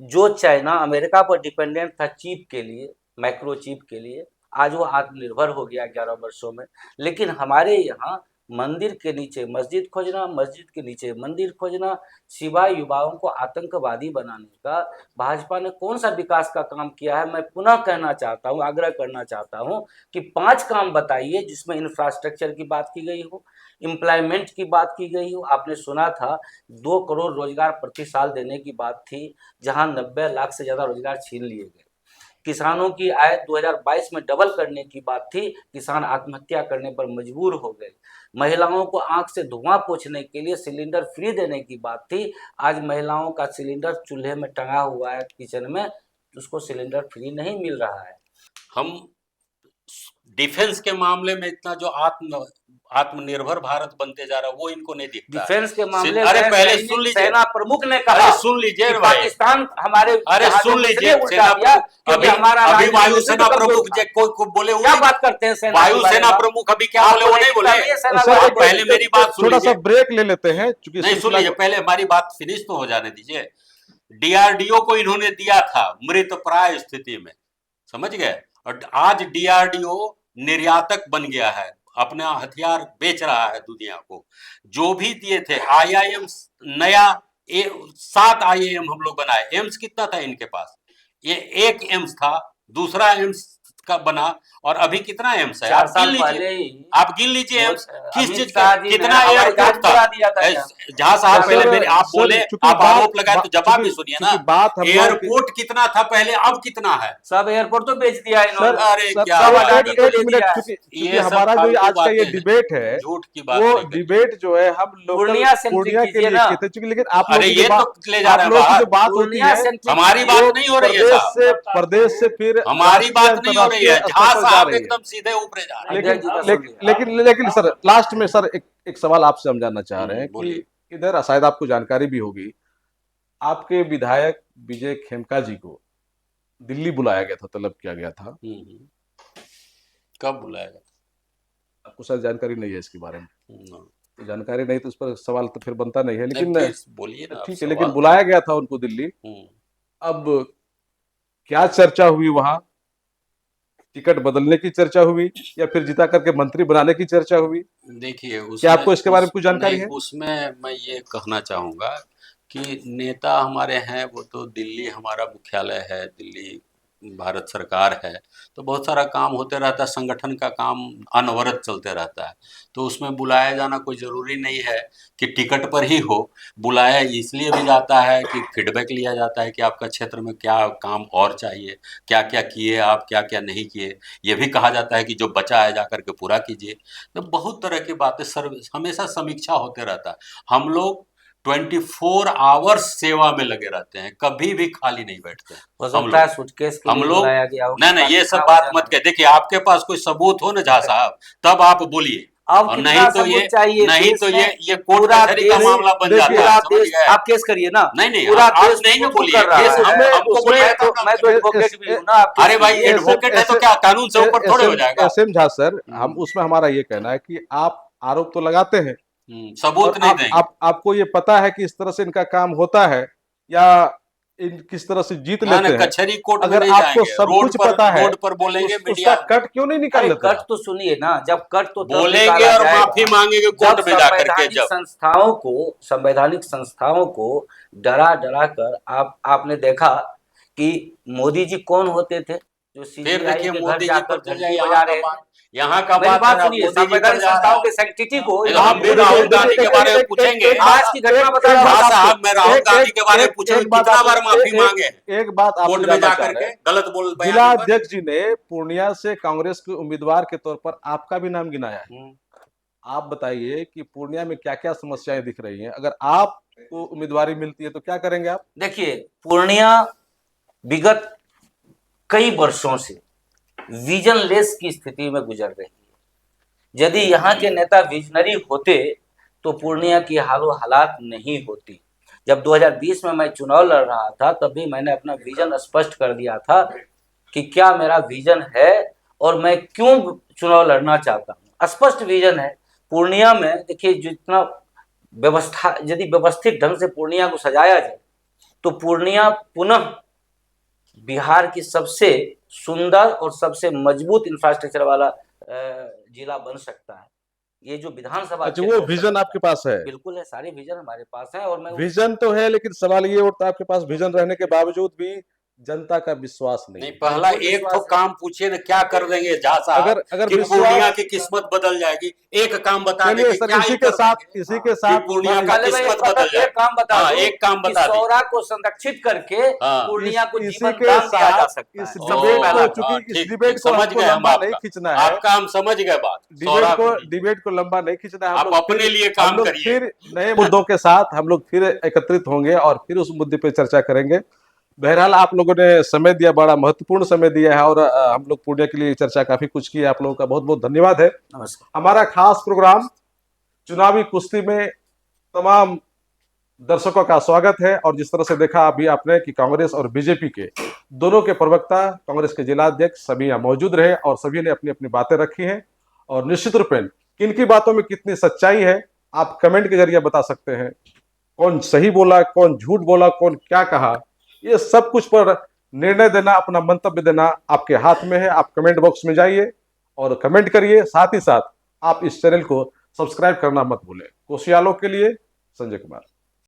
जो चाइना अमेरिका पर डिपेंडेंट था चिप के लिए, माइक्रो चिप के लिए, आज वो आत्मनिर्भर हो गया 11 वर्षों में। लेकिन हमारे यहाँ मंदिर के नीचे मस्जिद खोजना, मस्जिद के नीचे मंदिर खोजना, सिवाय युवाओं को आतंकवादी बनाने का भाजपा ने कौन सा विकास का काम किया है? मैं पुनः कहना चाहता हूँ, आग्रह करना चाहता हूँ कि 5 काम बताइए जिसमें इंफ्रास्ट्रक्चर की बात की गई हो, एम्प्लॉयमेंट की बात की गई हो। आपने सुना था 2 करोड़ रोजगार प्रति साल देने की बात थी, जहां 90 लाख से ज्यादा रोजगार छीन लिए गए। किसानों की आय 2022 में डबल करने की बात थी, किसान आत्महत्या करने पर मजबूर हो गए। महिलाओं को आंख से धुआं पोंछने के लिए सिलेंडर फ्री देने की बात थी, आज महिलाओं का सिलेंडर चूल्हे में टंगा हुआ है किचन में, उसको सिलेंडर फ्री नहीं मिल रहा है। हम डिफेंस के मामले में इतना जो आत्मनिर्भर भारत बनते जा रहा है वो इनको नहीं दिखता। डिफेंस के मामले अरे में पहले सुन लीजिए, सेना प्रमुख ने कहा, अरे सुन लीजिए कि भाई, पाकिस्तान हमारे, अरे सुन लीजिए, सेना प्रमुख अभी वायुसेना प्रमुख कोई बोले, क्या बात करते हैं सेना, वायुसेना प्रमुख अभी क्या बोले वो नहीं बोले। सर, पहले मेरी बात सुन थोड़ा सा लीजिए, ब्रेक ले लेते हैं क्योंकि नहीं सुन लीजिए, पहले हमारी बात फिनिश तो हो जाने दीजिए। DRDO को इन्होंने दिया था मृत प्राय स्थिति में, समझ गए, और आज DRDO निर्यातक बन गया है। अपना हथियार बेच रहा है दुनिया को। जो भी दिए थे IIM नया 7 IIM हम लोग बनाए। एम्स कितना था इनके पास? ये एक एम्स था, दूसरा एम्स का बना, और अभी कितना एम्स है? 4 आप गिन साल लीजिए, पहले ही आप गिन लीजिए एम्स किस अमित चीज का, शाह जी ने कितना हवाई एयरपोर्ट जहाज था। गिरा दिया था क्या? जहां साहब सर, पहले मेरे आप सर, बोले, चूंकि आप आरोप लगाए तो जवाब भी चूंकि सुनिए ना। चूंकि बात हम लोग एयरपोर्ट कितना था पहले, अब कितना है? सब एयरपोर्ट तो बेच दिया सर इन्होंने। अरे सर क्या सब बात अडानी है, को एक ले मिनट, दिया है। चूंकि ये सब हमारा जो फालतू आज का ये बातें हैं, डिबेट है, झूठ की बात वो नहीं करिए। डिबेट जो है हम लोकल पूर्णिया सेंट्रिक पूर्णिया के कीजिए लिए ना। किए थे, चूंकि लेकिन आप अरे लोगों की ये जो बात, तो ले जा आप रहे हैं लोगों की बाहर, जो बात होती पूर्णिया है सेंट्रिक हमारी कीजिए। बात वो नहीं हो रही है साहब, प्रदेश से फिर हमारी राष्ट्रीय बात नहीं हो रही है। अंतर्राष्ट्रीय झा स्तर पर जा साहब रही है। एकदम सीधे ऊपरे जा रहे हैं। लेकिन अध्यक्ष जी का सुन लिया। लेकिन सर लास्ट में सर एक सवाल आपसे हम जानना चाह रहे हैं कि बोलिए। इधर शायद आपको जानकारी भी होगी, आपके विधायक विजय खेमका जी को दिल्ली बुलाया गया था, तलब किया गया था। कब बुलाएगा? आपको शायद जानकारी नहीं है इसके बारे में। ना। तो जानकारी नहीं तो उस पर सवाल तो फिर बनता नहीं है, लेकिन नहीं, फिर बोलिए ना आप ठीक है, लेकिन सवाल। बुलाया गया था उनको दिल्ली। अब क्या चर्चा हुई वहां, टिकट बदलने की चर्चा हुई या फिर जिता करके मंत्री बनाने की चर्चा हुई? देखिए क्या आपको इसके बारे में कुछ जानकारी नहीं, है? उसमें मैं ये कहना चाहूँगा कि नेता हमारे हैं, वो तो दिल्ली हमारा मुख्यालय है, दिल्ली भारत सरकार है, तो बहुत सारा काम होते रहता है, संगठन का काम अनवरत चलते रहता है, तो उसमें बुलाया जाना कोई ज़रूरी नहीं है कि टिकट पर ही हो। बुलाया इसलिए भी जाता है कि फीडबैक लिया जाता है कि आपका क्षेत्र में क्या काम और चाहिए, क्या क्या किए आप, क्या क्या नहीं किए। ये भी कहा जाता है कि जो बचा है जा कर के पूरा कीजिए। तो बहुत तरह की बातें, सर्व हमेशा समीक्षा होते रहता है। हम लोग 24 आवर्स सेवा में लगे रहते हैं, कभी भी खाली नहीं बैठते हैं हो हम सकता है लोग। सूटकेस के हम लिए लोग बुलाया गया हो। नहीं नहीं, ये सब बात मत कह। देखिए, आपके पास कोई सबूत हो ना झा साहब, तब आप बोलिए, अब और कितना नहीं तो सबूत ये चाहिए? नहीं देश तो में ये कोर्ट पूरा कचहरी का देश, मामला बन देखिए, जाता पूरा है, समझ देश गए? आप केस करिए ना। नहीं नहीं, पूरा आप देश नहीं ना खुद को बोलिए, कर रहा केस है। हमें हमको उसमें बुलाया तो था मैं तो एडवोकेट भी हूँ ना, आप केस अरे भाई, करिए। एडवोकेट है तो क्या कानून से ऊपर थोड़े हो जाएगा? एसएम झा सर, हम उसमें हमारा ये कहना है कि आप आरोप तो लगाते हैं सबूत और नहीं देंगे। आपको ये पता है कि इस तरह से इनका काम होता है या इन किस तरह से जीत ना लेते हैं। कचहरी कोर्ट में अगर नहीं आपको जाएंगे, सब कुछ पता है, रोड पर बोलेंगे, उसका मीडिया कट क्यों नहीं निकाल अरे लेते कट आप? तो सुनिए ना, जब कट तो तब बोलेंगे निकाला और जाएगा माफी मांगेंगे जब कोर्ट में जाकर के। जब संवैधानिक संस्थाओं को डरा डरा कर आपने देखा कि मोदी जी कौन होते थे जो फिर सीबीआई देखिए के घर मोदी जी जाकर पर तो घंटी यहाँ बजा का रहे थे। बात, यहाँ का मेरी बात बात है, आप सुनिए, मोदी जी पर संवैधानिक जा रहे संस्थाओं हैं। के सैंक्टिटी को नहीं तो हम भी राहुल गांधी के बारे में पूछेंगे। आज की घटना बता रहा हूँ हाँ साहब, मैं राहुल गांधी के बारे में एक पूछेंगे, बात कितना बार माफी एक मांगे एक बात आपसे कोर्ट में जानना चाह जाकर रहे के हैं। गलत बोल बयानी जिला पर। अध्यक्ष जी ने पूर्णिया से कांग्रेस के उम्मीदवार के तौर पर आपका भी नाम गिनाया है। आप बताइए कि पूर्णिया में क्या क्या समस्याएं दिख रही हैं, अगर आपको उम्मीदवारी मिलती है तो क्या करेंगे आप? देखिए, पूर्णिया विगत कई वर्षों से विजनलेस की स्थिति में गुजर रही है। यदि यहाँ के नेता विजनरी होते तो पूर्णिया की हालो हालात नहीं होती। जब 2020 में मैं चुनाव लड़ रहा था तब भी मैंने अपना विजन स्पष्ट कर दिया था कि क्या मेरा विजन है और मैं क्यों चुनाव लड़ना चाहता हूँ। स्पष्ट विजन है। पूर्णिया में देखिए, जितना व्यवस्था, यदि व्यवस्थित ढंग से पूर्णिया को सजाया जाए तो पूर्णिया पुनः बिहार की सबसे सुंदर और सबसे मजबूत इंफ्रास्ट्रक्चर वाला जिला बन सकता है। ये जो विधानसभा अच्छा, वो विजन आपके पास है? बिल्कुल है, सारे विजन हमारे पास हैं। और मैं विजन तो है, लेकिन सवाल ये उठता है आपके पास विजन रहने के बावजूद भी जनता का विश्वास नहीं नहीं, है। पहला बिल्कुल एक विश्वास तो है। काम पूछिए ना, क्या कर देंगे झा साहब अगर कि विश्वास- पूर्णिया की किस्मत बदल जाएगी? एक काम बता चलिए देंगे, सर, क्या इसी ही के कर साथ देंगे इसी के साथ पूर्णिया का पहले मैं किस्मत बदल एक जाए? काम बता हाँ, दूं एक काम कि बता दी। सौरा को संरक्षित करके हाँ। पूर्णिया को इसी जीवन के दान दिया जा साथ सकता इस है। डिबेट को, हाँ, चूंकि इस ठीक, डिबेट ठीक, को समझ हमको गए हम लंबा नहीं आपका। खींचना है। आपका हम समझ गए बात। डिबेट को लंबा नहीं खींचना है। आप अपने लिए काम करिए। फिर नए मुद्दों के साथ हम लोग फिर एकत्रित होंगे और फिर उस मुद्दे पे चर्चा करेंगे। बहरहाल आप लोगों ने समय दिया, बड़ा महत्वपूर्ण समय दिया है और हम लोग पूर्णिया के लिए चर्चा काफी कुछ की है। आप लोगों का बहुत बहुत धन्यवाद है। नमस्कार। हमारा खास प्रोग्राम चुनावी कुश्ती में तमाम दर्शकों का स्वागत है। और जिस तरह से देखा अभी आपने कि कांग्रेस और बीजेपी के दोनों के प्रवक्ता, कांग्रेस के जिला अध्यक्ष सभी यहाँ मौजूद रहे और सभी ने अपनी अपनी बातें रखी हैं। और निश्चित रूप में किन की बातों में कितनी सच्चाई है आप कमेंट के जरिए बता सकते हैं। कौन सही बोला, कौन झूठ बोला, कौन क्या कहा, ये सब कुछ पर निर्णय देना, अपना मंतव्य देना आपके हाथ में है। आप कमेंट बॉक्स में जाइए और कमेंट करिए। साथ ही साथ आप इस चैनल को सब्सक्राइब करना मत भूलें। कोशियालों के लिए संजय कुमार।